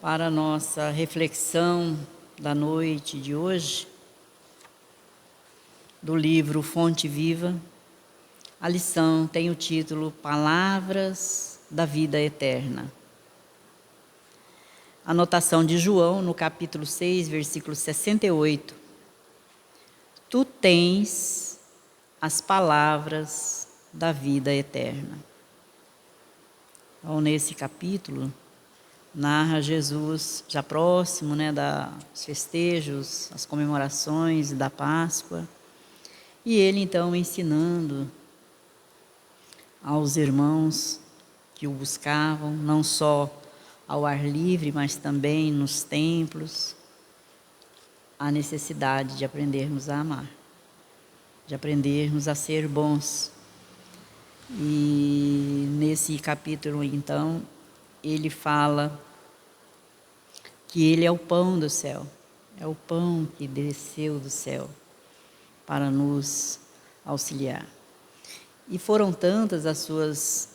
Para a nossa reflexão da noite de hoje, do livro Fonte Viva, a lição tem o título Palavras da Vida Eterna. Anotação de João, no capítulo 6, versículo 68. Tu tens as palavras da vida eterna. Então, nesse capítulo, narra Jesus já próximo, dos festejos, as comemorações da Páscoa, e ele então ensinando aos irmãos que o buscavam, não só ao ar livre, mas também nos templos, a necessidade de aprendermos a amar, de aprendermos a ser bons. E nesse capítulo, então, ele fala que ele é o pão do céu, é o pão que desceu do céu para nos auxiliar. E foram tantas as suas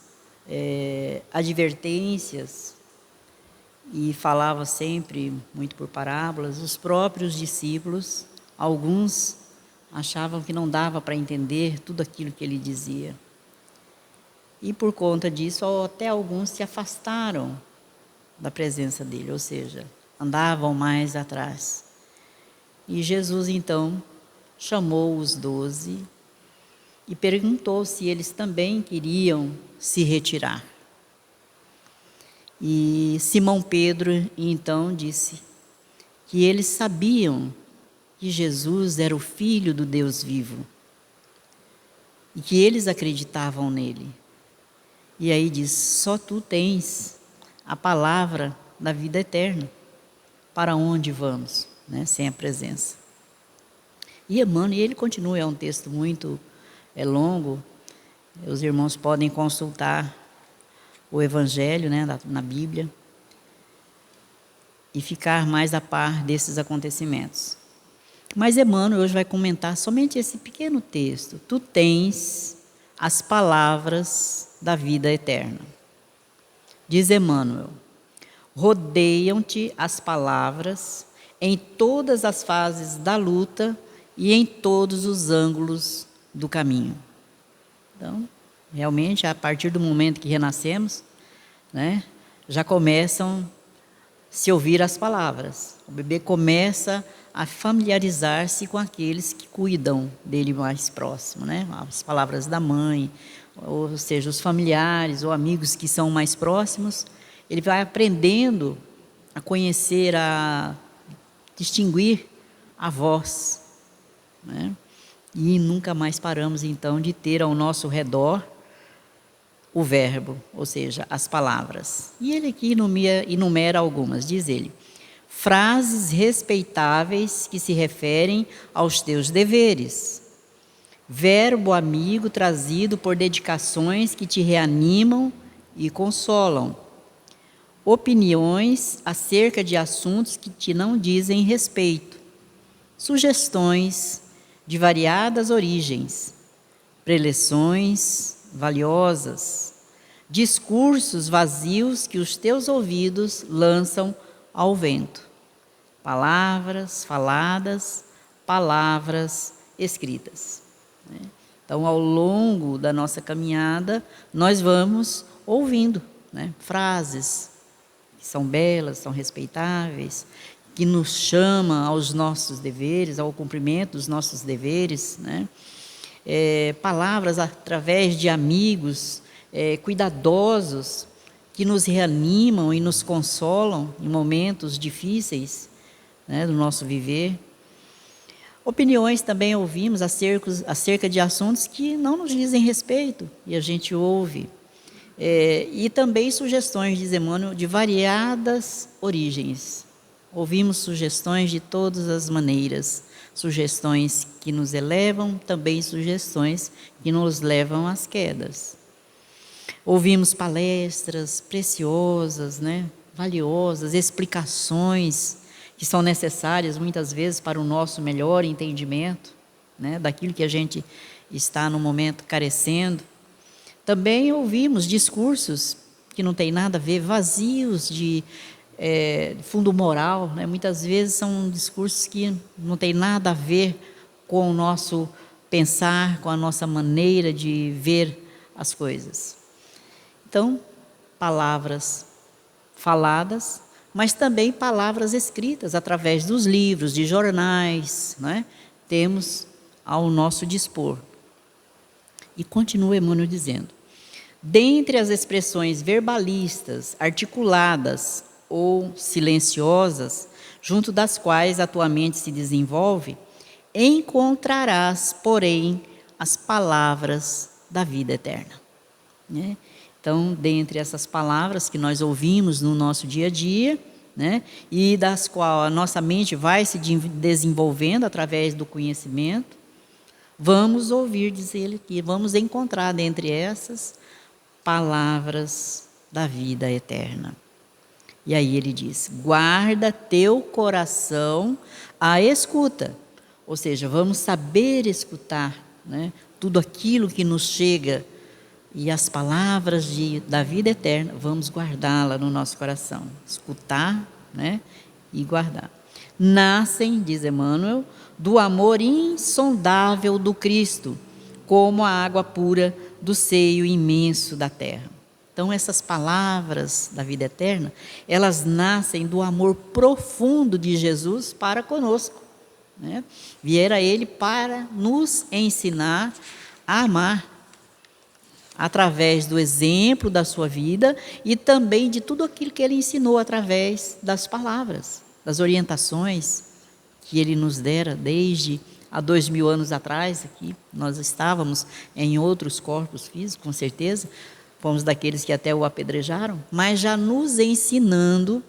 advertências, e falava sempre muito por parábolas. Os próprios discípulos, alguns achavam que não dava para entender tudo aquilo que ele dizia. E por conta disso, até alguns se afastaram da presença dele, ou seja, andavam mais atrás. E Jesus, então, chamou os 12 e perguntou se eles também queriam se retirar. E Simão Pedro, então, disse que eles sabiam que Jesus era o Filho do Deus vivo e que eles acreditavam nele. E aí diz, só tu tens a palavra da vida eterna. Para onde vamos, sem a presença? E Emmanuel, ele continua, é um texto muito longo. Os irmãos podem consultar o Evangelho, na Bíblia, e ficar mais a par desses acontecimentos. Mas Emmanuel hoje vai comentar somente esse pequeno texto. Tu tens as palavras da vida eterna. Diz Emmanuel, rodeiam-te as palavras em todas as fases da luta e em todos os ângulos do caminho. Então, realmente, a partir do momento que renascemos, já começam a se ouvir as palavras. O bebê começa a familiarizar-se com aqueles que cuidam dele mais próximo, as palavras da mãe, ou seja, os familiares ou amigos que são mais próximos. Ele vai aprendendo a conhecer, a distinguir a voz, E nunca mais paramos, então, de ter ao nosso redor o verbo, ou seja, as palavras. E ele aqui enumera algumas, diz ele, frases respeitáveis que se referem aos teus deveres, verbo amigo trazido por dedicações que te reanimam e consolam, opiniões acerca de assuntos que te não dizem respeito, sugestões de variadas origens, preleções valiosas, discursos vazios que os teus ouvidos lançam ao vento, palavras faladas, palavras escritas. Então, ao longo da nossa caminhada, nós vamos ouvindo frases que são belas, são respeitáveis, que nos chamam aos nossos deveres, ao cumprimento dos nossos deveres, palavras através de amigos cuidadosos, que nos reanimam e nos consolam em momentos difíceis do nosso viver. Opiniões também ouvimos acerca de assuntos que não nos dizem respeito, e a gente ouve. E também sugestões, diz Emmanuel, de variadas origens. Ouvimos sugestões de todas as maneiras, sugestões que nos elevam, também sugestões que nos levam às quedas. Ouvimos palestras preciosas, valiosas, explicações que são necessárias muitas vezes para o nosso melhor entendimento, daquilo que a gente está no momento carecendo. Também ouvimos discursos que não têm nada a ver, vazios de fundo moral, né? Muitas vezes são discursos que não tem nada a ver com o nosso pensar, com a nossa maneira de ver as coisas. Então, palavras faladas, mas também palavras escritas através dos livros, de jornais, né? Temos ao nosso dispor. E continua Emmanuel dizendo: dentre as expressões verbalistas, articuladas ou silenciosas, junto das quais a tua mente se desenvolve, encontrarás, porém, as palavras da vida eterna. Né? Então, dentre essas palavras que nós ouvimos no nosso dia a dia, né, e das quais a nossa mente vai se desenvolvendo através do conhecimento, vamos ouvir dizer que vamos encontrar dentre essas palavras da vida eterna. E aí ele diz: guarda teu coração à escuta. Ou seja, vamos saber escutar, né, tudo aquilo que nos chega. E as palavras da vida eterna, vamos guardá-la no nosso coração. Escutar, né, e guardar. Nascem, diz Emmanuel, do amor insondável do Cristo, como a água pura do seio imenso da terra. Então, essas palavras da vida eterna, elas nascem do amor profundo de Jesus para conosco. Né? Viera Ele para nos ensinar a amar, através do exemplo da sua vida e também de tudo aquilo que Ele ensinou através das palavras, das orientações que Ele nos dera desde há 2000 anos atrás. Aqui nós estávamos em outros corpos físicos, com certeza, fomos daqueles que até o apedrejaram, mas já nos ensinando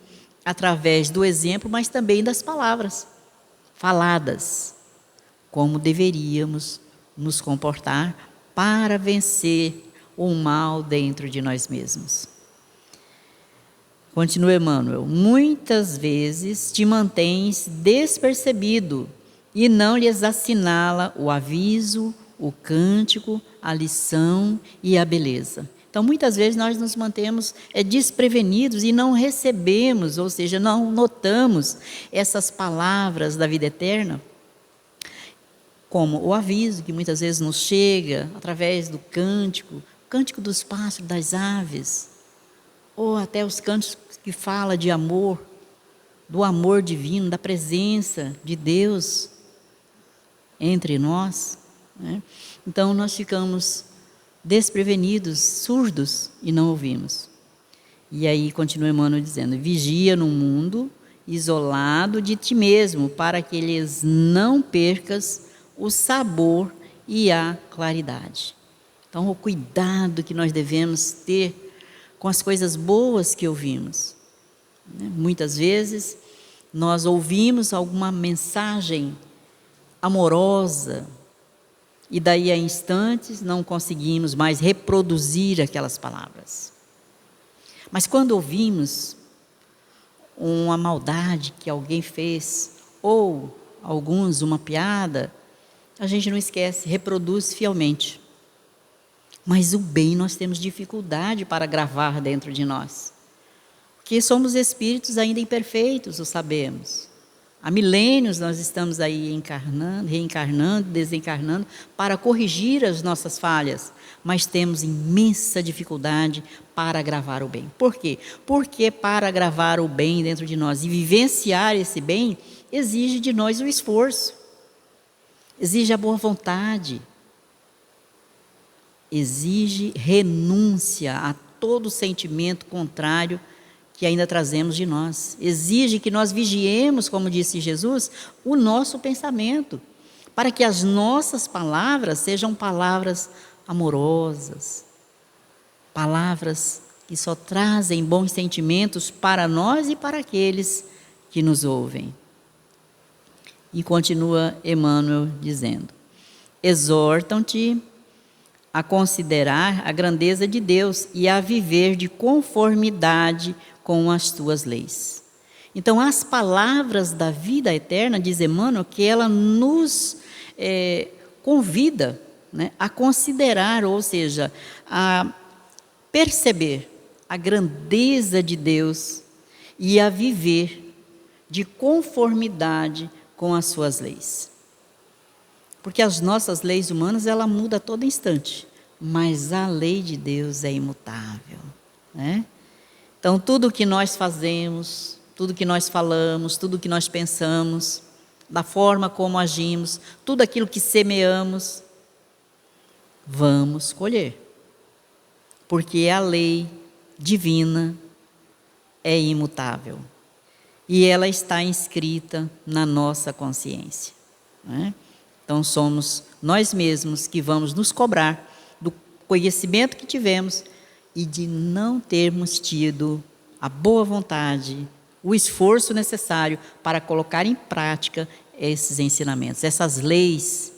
através do exemplo, mas também das palavras faladas, como deveríamos nos comportar para vencer o mal dentro de nós mesmos. Continua Emmanuel: muitas vezes te mantens despercebido e não lhes assinala o aviso, o cântico, a lição e a beleza. Então, muitas vezes nós nos mantemos desprevenidos e não recebemos, ou seja, não notamos essas palavras da vida eterna, como o aviso que muitas vezes nos chega através do cântico, cântico dos pássaros, das aves, ou até os cânticos que falam de amor, do amor divino, da presença de Deus entre nós. Né? Então, nós ficamos desprevenidos, surdos e não ouvimos. E aí continua Emmanuel dizendo: vigia no mundo isolado de ti mesmo, para que eles não percas o sabor e a claridade. Então, o cuidado que nós devemos ter com as coisas boas que ouvimos. Muitas vezes, nós ouvimos alguma mensagem amorosa e daí a instantes não conseguimos mais reproduzir aquelas palavras. Mas quando ouvimos uma maldade que alguém fez, ou alguns uma piada, a gente não esquece, reproduz fielmente. Mas o bem nós temos dificuldade para gravar dentro de nós. Porque somos espíritos ainda imperfeitos, o sabemos. Há milênios nós estamos aí encarnando, reencarnando, desencarnando, para corrigir as nossas falhas. Mas temos imensa dificuldade para gravar o bem. Por quê? Porque para gravar o bem dentro de nós e vivenciar esse bem, exige de nós o esforço. Exige a boa vontade. Exige renúncia a todo sentimento contrário que ainda trazemos de nós. Exige que nós vigiemos, como disse Jesus, o nosso pensamento, para que as nossas palavras sejam palavras amorosas, palavras que só trazem bons sentimentos para nós e para aqueles que nos ouvem. E continua Emmanuel dizendo: exortam-te a considerar a grandeza de Deus e a viver de conformidade com as tuas leis. Então, as palavras da vida eterna, diz Emmanuel, que ela nos convida, né, a considerar, ou seja, a perceber a grandeza de Deus e a viver de conformidade com as suas leis. Porque as nossas leis humanas, ela muda a todo instante, mas a lei de Deus é imutável, né? Então, tudo que nós fazemos, tudo que nós falamos, tudo que nós pensamos, da forma como agimos, tudo aquilo que semeamos, vamos colher. Porque a lei divina é imutável. E ela está inscrita na nossa consciência, né? Então, somos nós mesmos que vamos nos cobrar do conhecimento que tivemos e de não termos tido a boa vontade, o esforço necessário para colocar em prática esses ensinamentos, essas leis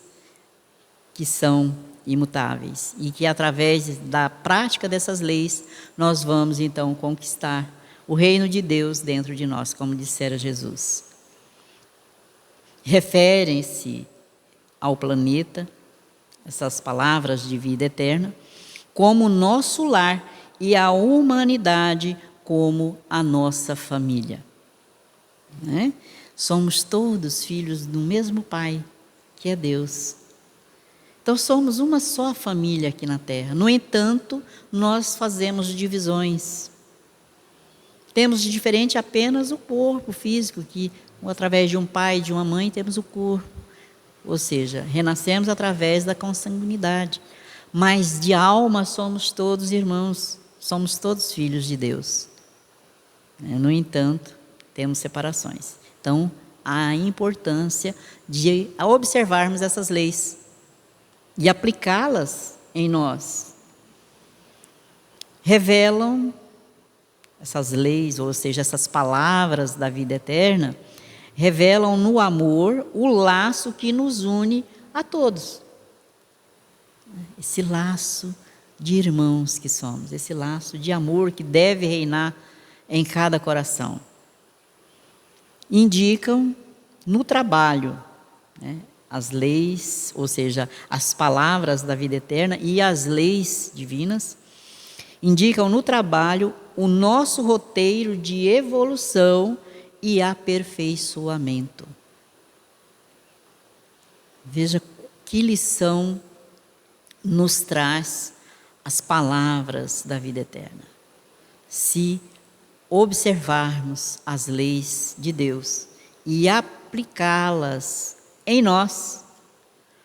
que são imutáveis e que através da prática dessas leis nós vamos então conquistar o reino de Deus dentro de nós, como dissera Jesus. Referem-se ao planeta, essas palavras de vida eterna, como nosso lar e a humanidade como a nossa família, né? Somos todos filhos do mesmo Pai, que é Deus. Então somos uma só família aqui na Terra. No entanto, nós fazemos divisões. Temos de diferente apenas o corpo físico, que através de um pai e de uma mãe temos o corpo. Ou seja, renascemos através da consanguinidade. Mas de alma somos todos irmãos, somos todos filhos de Deus. No entanto, temos separações. Então, há a importância de observarmos essas leis e aplicá-las em nós. Revelam essas leis, ou seja, essas palavras da vida eterna, revelam no amor o laço que nos une a todos. Esse laço de irmãos que somos, esse laço de amor que deve reinar em cada coração. Indicam no trabalho, né, as leis, ou seja, as palavras da vida eterna e as leis divinas, indicam no trabalho o nosso roteiro de evolução e aperfeiçoamento. Veja que lição nos traz as palavras da vida eterna. Se observarmos as leis de Deus e aplicá-las em nós,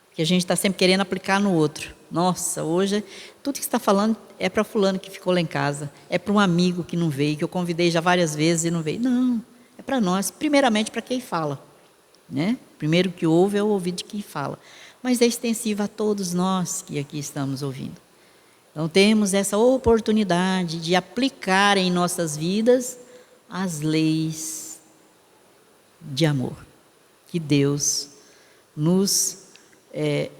porque a gente está sempre querendo aplicar no outro. Nossa, hoje tudo que você está falando é para fulano que ficou lá em casa, é para um amigo que não veio, que eu convidei já várias vezes e não veio. Não, é para nós, primeiramente para quem fala, né? Primeiro que ouve é o ouvido de quem fala, mas é extensivo a todos nós que aqui estamos ouvindo. Então temos essa oportunidade de aplicar em nossas vidas as leis de amor que Deus nos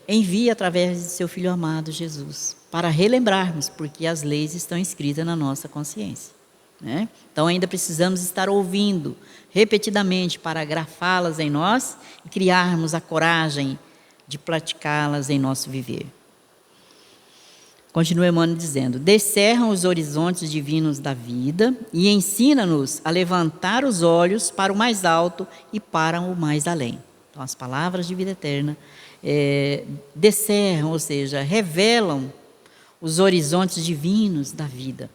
envia através de seu Filho amado Jesus, para relembrarmos, porque as leis estão escritas na nossa consciência, né? Então ainda precisamos estar ouvindo repetidamente para grafá-las em nós e criarmos a coragem de praticá-las em nosso viver. Continua Emmanuel dizendo: descerram os horizontes divinos da vida e ensina-nos a levantar os olhos para o mais alto e para o mais além. Então as palavras de vida eterna descerram, ou seja, revelam os horizontes divinos da vida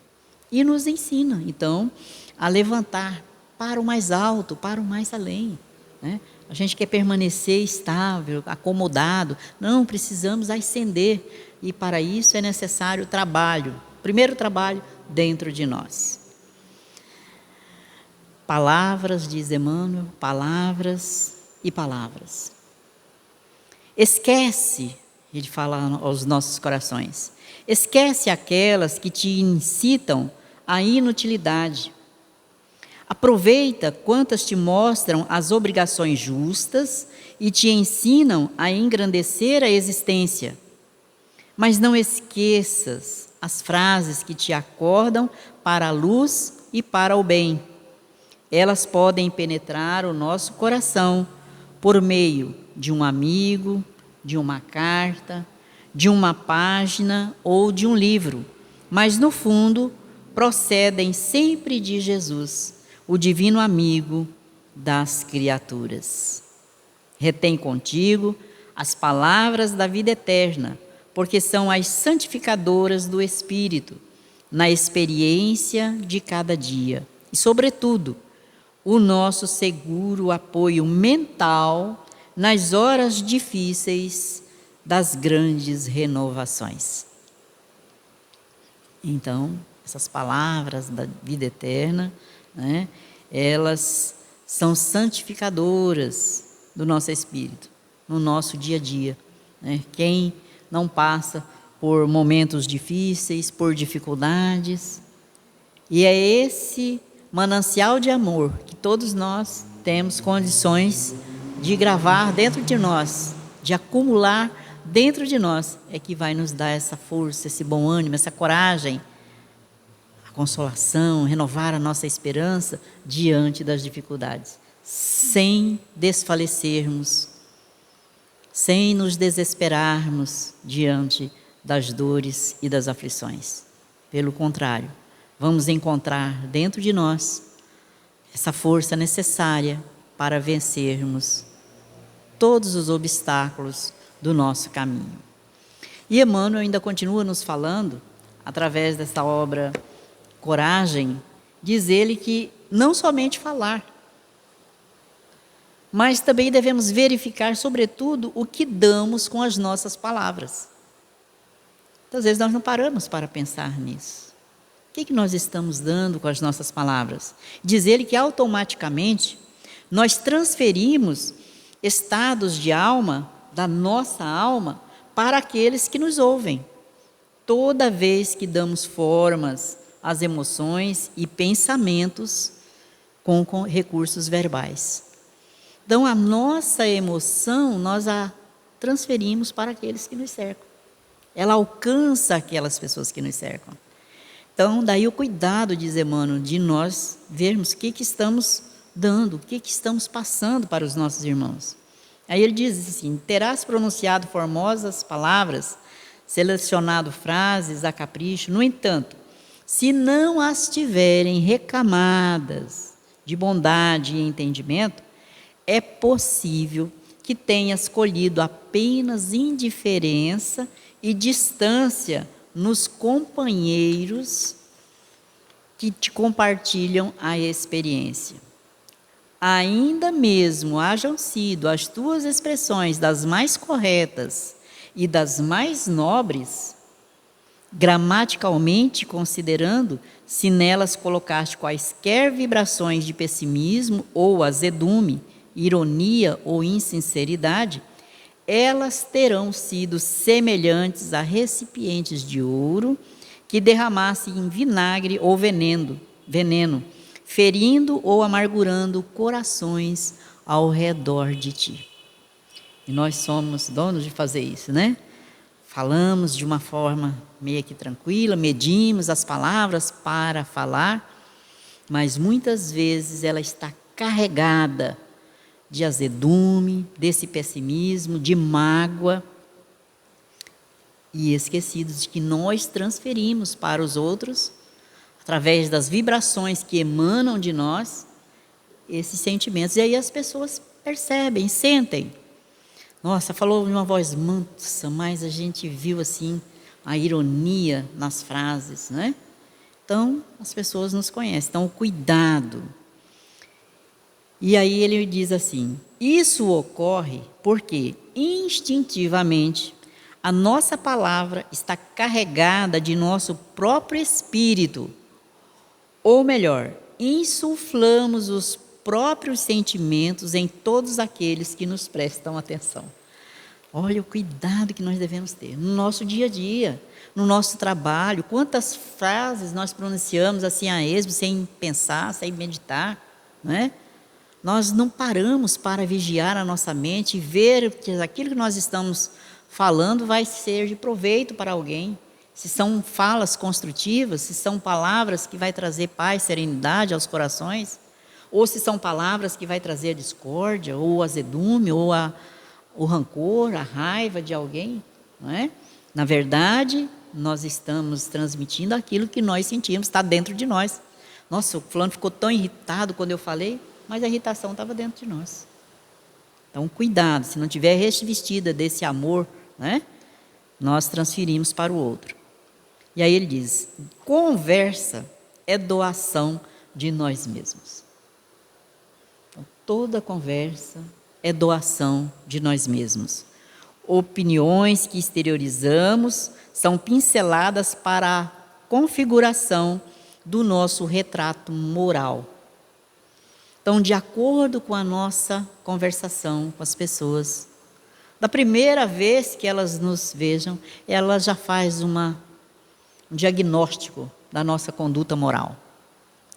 e nos ensinam, então, a levantar para o mais alto, para o mais além, né? A gente quer permanecer estável, acomodado. Não, precisamos ascender. E para isso é necessário trabalho. Primeiro trabalho dentro de nós. Palavras, diz Emmanuel, palavras e palavras. Esquece, ele fala aos nossos corações, esquece aquelas que te incitam à inutilidade. Aproveita quantas te mostram as obrigações justas e te ensinam a engrandecer a existência. Mas não esqueças as frases que te acordam para a luz e para o bem. Elas podem penetrar o nosso coração por meio de um amigo, de uma carta, de uma página ou de um livro, mas no fundo procedem sempre de Jesus, o divino amigo das criaturas. Retém contigo as palavras da vida eterna, porque são as santificadoras do Espírito, na experiência de cada dia. E, sobretudo, o nosso seguro apoio mental nas horas difíceis das grandes renovações. Então, essas palavras da vida eterna, né, elas são santificadoras do nosso espírito, no nosso dia a dia. Né? Quem não passa por momentos difíceis, por dificuldades, e é esse manancial de amor que todos nós temos condições de gravar dentro de nós, de acumular dentro de nós, é que vai nos dar essa força, esse bom ânimo, essa coragem, a consolação, renovar a nossa esperança diante das dificuldades, sem desfalecermos, sem nos desesperarmos diante das dores e das aflições. Pelo contrário, vamos encontrar dentro de nós essa força necessária para vencermos todos os obstáculos do nosso caminho. E Emmanuel ainda continua nos falando, através dessa obra Coragem, diz ele que não somente falar, mas também devemos verificar, sobretudo, o que damos com as nossas palavras. Então, às vezes nós não paramos para pensar nisso. O que nós estamos dando com as nossas palavras? Diz ele que automaticamente nós transferimos estados de alma, da nossa alma, para aqueles que nos ouvem. Toda vez que damos formas às emoções e pensamentos com recursos verbais. Então, a nossa emoção, nós a transferimos para aqueles que nos cercam. Ela alcança aquelas pessoas que nos cercam. Então, daí o cuidado, diz Emmanuel, de nós vermos o que estamos dando, o que estamos passando para os nossos irmãos. Aí ele diz assim: terás pronunciado formosas palavras, selecionado frases a capricho, no entanto, se não as tiverem recamadas de bondade e entendimento, é possível que tenhas colhido apenas indiferença e distância nos companheiros que te compartilham a experiência. Ainda mesmo hajam sido as tuas expressões das mais corretas e das mais nobres, gramaticalmente considerando, se nelas colocaste quaisquer vibrações de pessimismo ou azedume, ironia ou insinceridade, elas terão sido semelhantes a recipientes de ouro que derramassem em vinagre ou veneno, ferindo ou amargurando corações ao redor de ti. E nós somos donos de fazer isso, né? Falamos de uma forma meio que tranquila, medimos as palavras para falar, mas muitas vezes ela está carregada de azedume, desse pessimismo, de mágoa, e esquecidos de que nós transferimos para os outros, através das vibrações que emanam de nós, esses sentimentos. E aí as pessoas percebem, sentem. Nossa, falou de uma voz mansa, mas a gente viu assim a ironia nas frases, né? Então, as pessoas nos conhecem. Então, o cuidado. E aí ele diz assim: isso ocorre porque instintivamente a nossa palavra está carregada de nosso próprio espírito, ou melhor, insuflamos os próprios sentimentos em todos aqueles que nos prestam atenção. Olha o cuidado que nós devemos ter no nosso dia a dia, no nosso trabalho. Quantas frases nós pronunciamos assim a esmo, sem pensar, sem meditar, não é? Nós não paramos para vigiar a nossa mente e ver que aquilo que nós estamos falando vai ser de proveito para alguém. Se são falas construtivas, se são palavras que vai trazer paz, serenidade aos corações, ou se são palavras que vai trazer a discórdia, ou o azedume, ou o rancor, a raiva de alguém, não é? Na verdade, nós estamos transmitindo aquilo que nós sentimos, está dentro de nós. Nossa, o fulano ficou tão irritado quando eu falei, mas a irritação estava dentro de nós. Então, cuidado, se não tiver revestida desse amor, né, nós transferimos para o outro. E aí ele diz, conversa é doação de nós mesmos. Então, toda conversa é doação de nós mesmos. Opiniões que exteriorizamos são pinceladas para a configuração do nosso retrato moral. Então, de acordo com a nossa conversação com as pessoas, da primeira vez que elas nos vejam, ela já faz um diagnóstico da nossa conduta moral,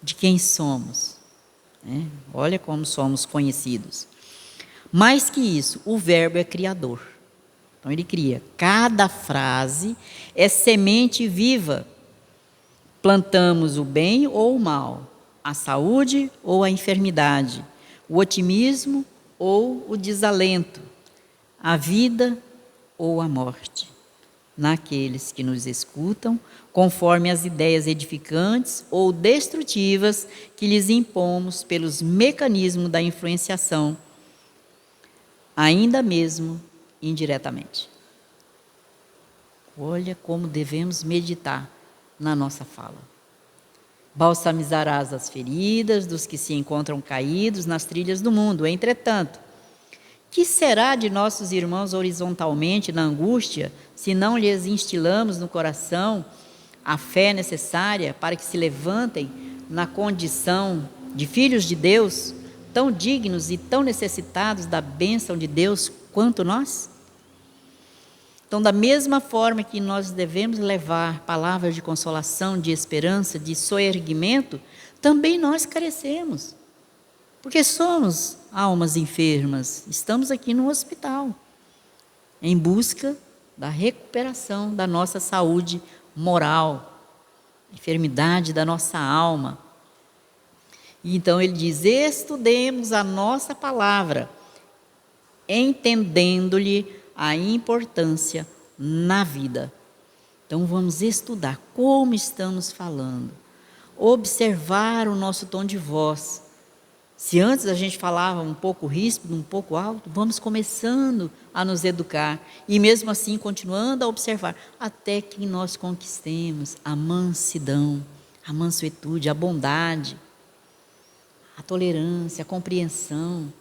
de quem somos. Né? Olha como somos conhecidos. Mais que isso, o verbo é criador. Então ele cria. Cada frase é semente viva. Plantamos o bem ou o mal, a saúde ou a enfermidade, o otimismo ou o desalento, a vida ou a morte, naqueles que nos escutam, conforme as ideias edificantes ou destrutivas que lhes impomos pelos mecanismos da influenciação, ainda mesmo indiretamente. Olha como devemos meditar na nossa fala. Balsamizarás as feridas dos que se encontram caídos nas trilhas do mundo. Entretanto, que será de nossos irmãos horizontalmente na angústia, se não lhes instilamos no coração a fé necessária para que se levantem na condição de filhos de Deus, tão dignos e tão necessitados da bênção de Deus quanto nós? Então, da mesma forma que nós devemos levar palavras de consolação, de esperança, de soerguimento, também nós carecemos. Porque somos almas enfermas, estamos aqui no hospital, em busca da recuperação da nossa saúde moral, enfermidade da nossa alma. E então ele diz, estudemos a nossa palavra, entendendo-lhe a importância na vida. Então vamos estudar como estamos falando, observar o nosso tom de voz. Se antes a gente falava um pouco ríspido, um pouco alto, vamos começando a nos educar e mesmo assim continuando a observar, até que nós conquistemos a mansidão, a mansuetude, a bondade, a tolerância, a compreensão,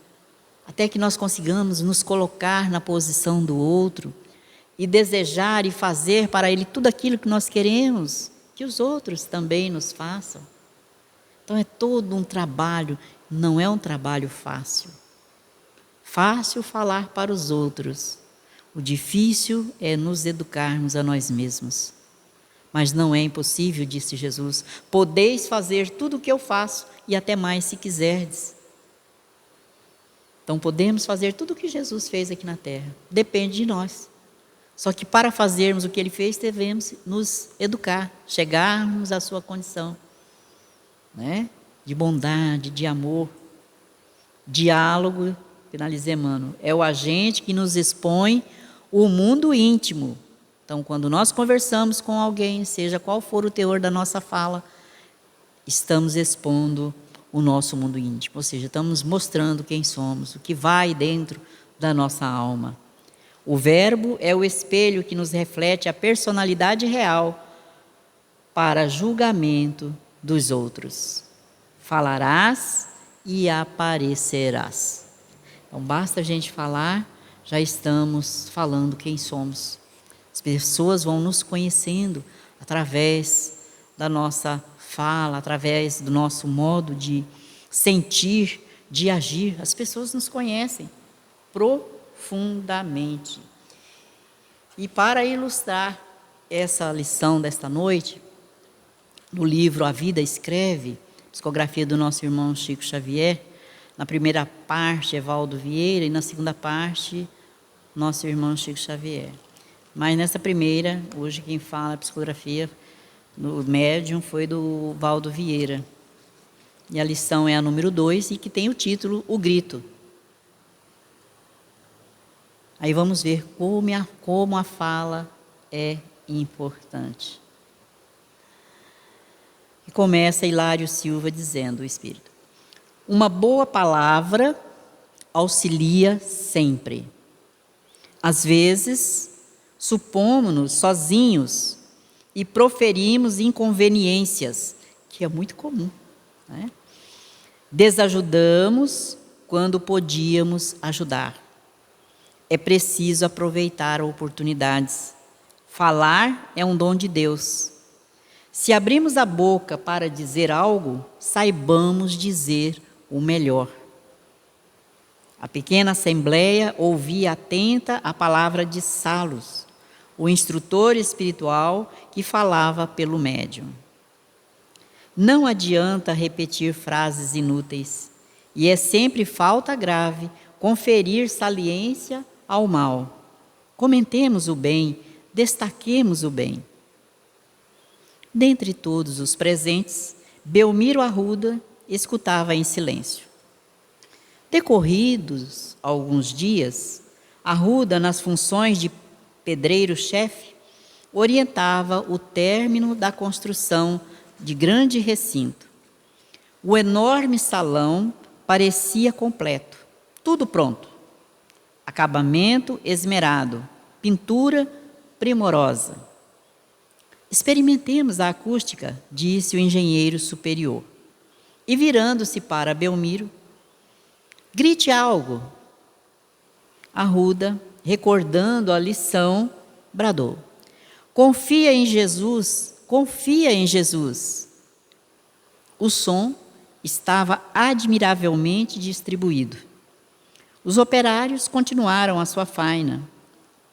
até que nós consigamos nos colocar na posição do outro e desejar e fazer para ele tudo aquilo que nós queremos, que os outros também nos façam. Então é todo um trabalho, não é um trabalho fácil. Fácil falar para os outros, o difícil é nos educarmos a nós mesmos. Mas não é impossível, disse Jesus, podeis fazer tudo o que eu faço e até mais se quiserdes. Então podemos fazer tudo o que Jesus fez aqui na terra, depende de nós. Só que para fazermos o que ele fez, devemos nos educar, chegarmos à sua condição, né? De bondade, de amor. Diálogo, finalizei, mano, é o agente que nos expõe o mundo íntimo. Então, quando nós conversamos com alguém, seja qual for o teor da nossa fala, estamos expondo o nosso mundo íntimo, ou seja, estamos mostrando quem somos, o que vai dentro da nossa alma. O verbo é o espelho que nos reflete a personalidade real para julgamento dos outros. Falarás e aparecerás. Então, basta a gente falar, já estamos falando quem somos. As pessoas vão nos conhecendo através da nossa fala, através do nosso modo de sentir, de agir. As pessoas nos conhecem profundamente. E para ilustrar essa lição desta noite, no livro A Vida Escreve, psicografia do nosso irmão Chico Xavier, na primeira parte, Evaldo Vieira, e na segunda parte, nosso irmão Chico Xavier. Mas nessa primeira, hoje quem fala a psicografia no médium foi do Valdo Vieira. E a lição é a número 2 e que tem o título O Grito. Aí vamos ver como a fala é importante. E começa Hilário Silva dizendo, o Espírito: uma boa palavra auxilia sempre. Às vezes, supomos-nos sozinhos e proferimos inconveniências, que é muito comum, né? Desajudamos quando podíamos ajudar. É preciso aproveitar oportunidades. Falar é um dom de Deus. Se abrimos a boca para dizer algo, saibamos dizer o melhor. A pequena assembleia ouvia atenta a palavra de Salos, o instrutor espiritual que falava pelo médium. Não adianta repetir frases inúteis, e é sempre falta grave conferir saliência ao mal. Comentemos o bem, destaquemos o bem. Dentre todos os presentes, Belmiro Arruda escutava em silêncio. Decorridos alguns dias, Arruda, nas funções de pedreiro-chefe, orientava o término da construção de grande recinto. O enorme salão parecia completo, tudo pronto. Acabamento esmerado, pintura primorosa. Experimentemos a acústica, disse o engenheiro superior. E virando-se para Belmiro: grite algo. Arruda, recordando a lição, bradou: confia em Jesus, confia em Jesus. O som estava admiravelmente distribuído. Os operários continuaram a sua faina,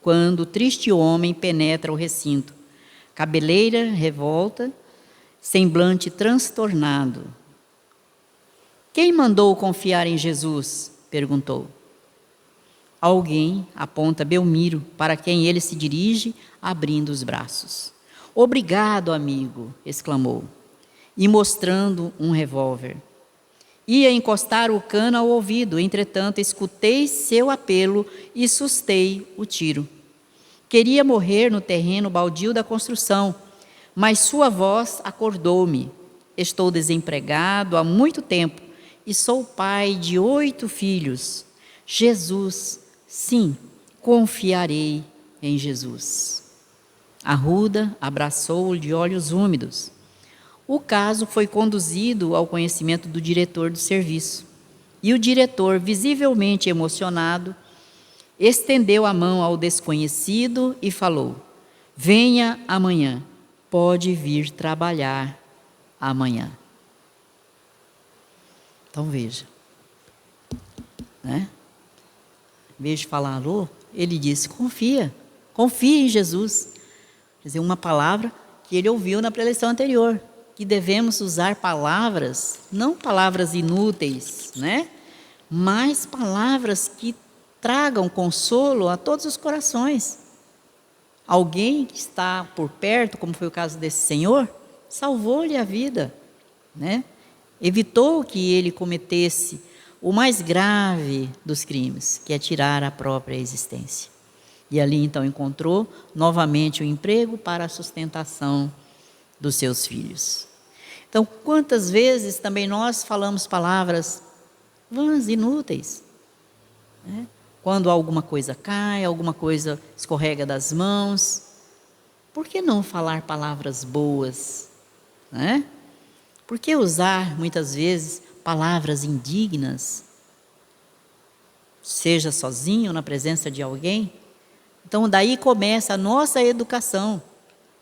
quando o triste homem penetra o recinto, cabeleira revolta, semblante transtornado. Quem mandou confiar em Jesus? Perguntou. Alguém aponta Belmiro, para quem ele se dirige, abrindo os braços. Obrigado, amigo, exclamou, e mostrando um revólver. Ia encostar o cano ao ouvido, entretanto escutei seu apelo e sustei o tiro. Queria morrer no terreno baldio da construção, mas sua voz acordou-me. Estou desempregado há muito tempo e sou pai de 8 filhos. Jesus, sim, confiarei em Jesus. Arruda abraçou-o de olhos úmidos. O caso foi conduzido ao conhecimento do diretor do serviço. E o diretor, visivelmente emocionado, estendeu a mão ao desconhecido e falou: venha amanhã, pode vir trabalhar amanhã. Então veja, né? Em vez de falar alô, ele disse: confia em Jesus. Quer dizer, uma palavra que ele ouviu na preleção anterior, que devemos usar palavras, não palavras inúteis, né? Mas palavras que tragam consolo a todos os corações. Alguém que está por perto, como foi o caso desse senhor, salvou-lhe a vida, né? Evitou que ele cometesse o mais grave dos crimes, que é tirar a própria existência. E ali então encontrou novamente o emprego para a sustentação dos seus filhos. Então, quantas vezes também nós falamos palavras vãs, inúteis, né? Quando alguma coisa cai, alguma coisa escorrega das mãos, por que não falar palavras boas, né? Por que usar, muitas vezes, palavras indignas, seja sozinho, na presença de alguém? Então, daí começa a nossa educação,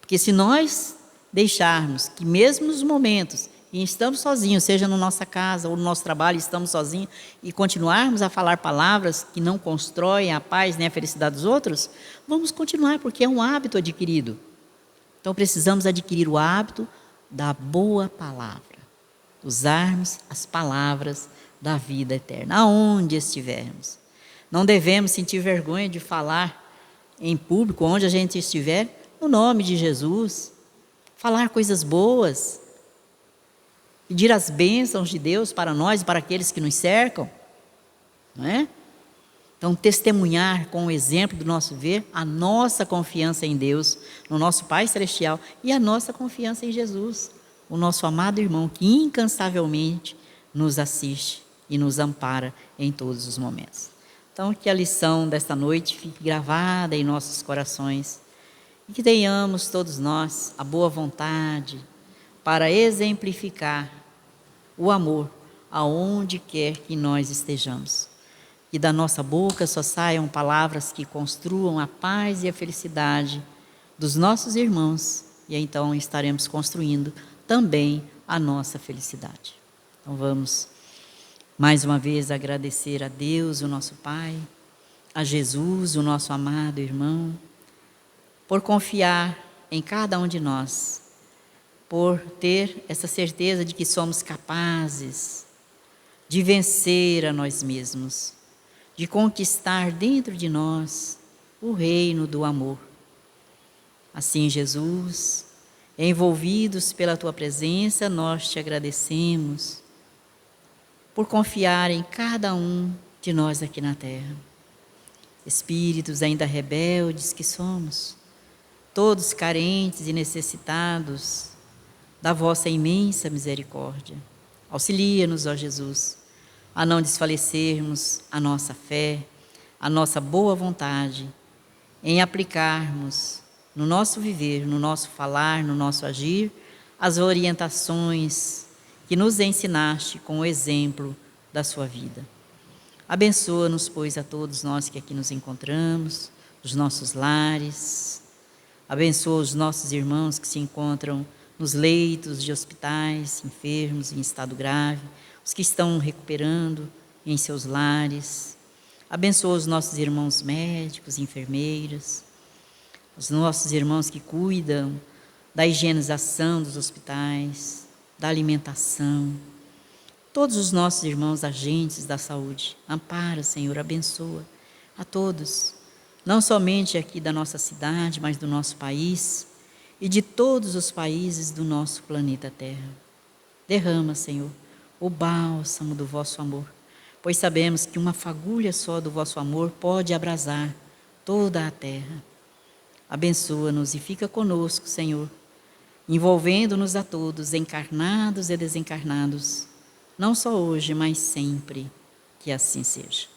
porque se nós deixarmos que mesmo nos momentos em que estamos sozinhos, seja na nossa casa ou no nosso trabalho, estamos sozinhos, e continuarmos a falar palavras que não constroem a paz nem a felicidade dos outros, vamos continuar, porque é um hábito adquirido. Então, precisamos adquirir o hábito da boa palavra, usarmos as palavras da vida eterna, aonde estivermos. Não devemos sentir vergonha de falar em público, onde a gente estiver, no nome de Jesus, falar coisas boas, pedir as bênçãos de Deus para nós e para aqueles que nos cercam, não é? Então, testemunhar com o exemplo do nosso ver a nossa confiança em Deus, no nosso Pai Celestial, e a nossa confiança em Jesus, o nosso amado irmão que incansavelmente nos assiste e nos ampara em todos os momentos. Então, que a lição desta noite fique gravada em nossos corações e que tenhamos todos nós a boa vontade para exemplificar o amor aonde quer que nós estejamos. Que da nossa boca só saiam palavras que construam a paz e a felicidade dos nossos irmãos, e então estaremos construindo também a nossa felicidade. Então vamos mais uma vez agradecer a Deus, o nosso Pai, a Jesus, o nosso amado irmão, por confiar em cada um de nós, por ter essa certeza de que somos capazes de vencer a nós mesmos, de conquistar dentro de nós o reino do amor. Assim, Jesus, envolvidos pela Tua presença, nós te agradecemos por confiar em cada um de nós aqui na terra. Espíritos ainda rebeldes que somos, todos carentes e necessitados da vossa imensa misericórdia. Auxilia-nos, ó Jesus, a não desfalecermos a nossa fé, a nossa boa vontade, em aplicarmos no nosso viver, no nosso falar, no nosso agir, as orientações que nos ensinaste com o exemplo da sua vida. Abençoa-nos, pois, a todos nós que aqui nos encontramos, os nossos lares. Abençoa os nossos irmãos que se encontram nos leitos de hospitais, enfermos em estado grave, os que estão recuperando em seus lares. Abençoa os nossos irmãos médicos, enfermeiras, os nossos irmãos que cuidam da higienização dos hospitais, da alimentação, todos os nossos irmãos agentes da saúde. Ampara, Senhor, abençoa a todos, não somente aqui da nossa cidade, mas do nosso país e de todos os países do nosso planeta Terra. Derrama, Senhor, o bálsamo do vosso amor, pois sabemos que uma fagulha só do vosso amor pode abrasar toda a terra. Abençoa-nos e fica conosco, Senhor, envolvendo-nos a todos, encarnados e desencarnados, não só hoje, mas sempre, que assim seja.